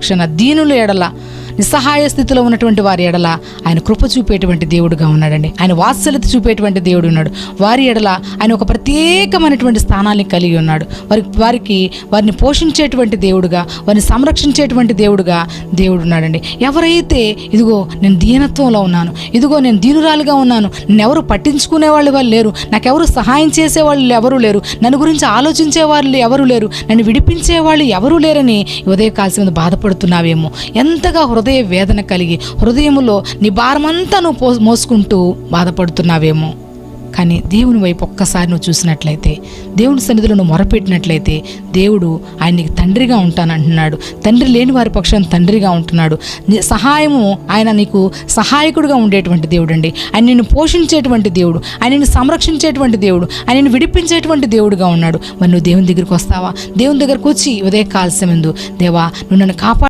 పక్షాన, దీనుల ఎడల, నిస్సహాయ స్థితిలో ఉన్నటువంటి వారి ఎడల ఆయన కృప చూపేటువంటి దేవుడుగా ఉన్నాడండి. ఆయన వాత్సల్యత చూపేటువంటి దేవుడు ఉన్నాడు. వారి ఎడల ఆయన ఒక ప్రత్యేకమైనటువంటి స్థానాన్ని కలిగి ఉన్నాడు. వారిని పోషించేటువంటి దేవుడుగా, వారిని సంరక్షించేటువంటి దేవుడుగా దేవుడు ఉన్నాడండి. ఎవరైతే ఇదిగో నేను దీనత్వంలో ఉన్నాను, ఇదిగో నేను దీనురాలుగా ఉన్నాను, నన్ను ఎవరు పట్టించుకునే వాళ్ళు లేరు, నాకెవరు సహాయం చేసేవాళ్ళు ఎవరు లేరు, నన్ను గురించి ఆలోచించే వాళ్ళు ఎవరు లేరు, నన్ను విడిపించే వాళ్ళు ఎవరు లేరని ఉదయకాలం బాధపడుతున్నావేమో, ఎంతగా హృదయ వేదన కలిగి హృదయములో నీ భారమంతా నువ్వు మోసుకుంటూ బాధపడుతున్నావేమో. కానీ దేవుని వైపు ఒక్కసారి నువ్వు చూసినట్లయితే, దేవుని సన్నిధిలో నువ్వు మొరపెట్టినట్లయితే, దేవుడు ఆయన నీకు తండ్రిగా ఉంటానంటున్నాడు. తండ్రి లేని వారి పక్షాన తండ్రిగా ఉంటున్నాడు. సహాయము, ఆయన నీకు సహాయకుడుగా ఉండేటువంటి దేవుడు అండి. ఆయన నిన్ను పోషించేటువంటి దేవుడు, ఆయన నిన్ను సంరక్షించేటువంటి దేవుడు, ఆయన నిన్ను విడిపించేటువంటి దేవుడుగా ఉన్నాడు. మరి నువ్వు దేవుని దగ్గరికి వస్తావా? దేవుని దగ్గరకు వచ్చి ఉదయకాల సమయంలో, దేవా నువ్వు నన్ను కాపాడు,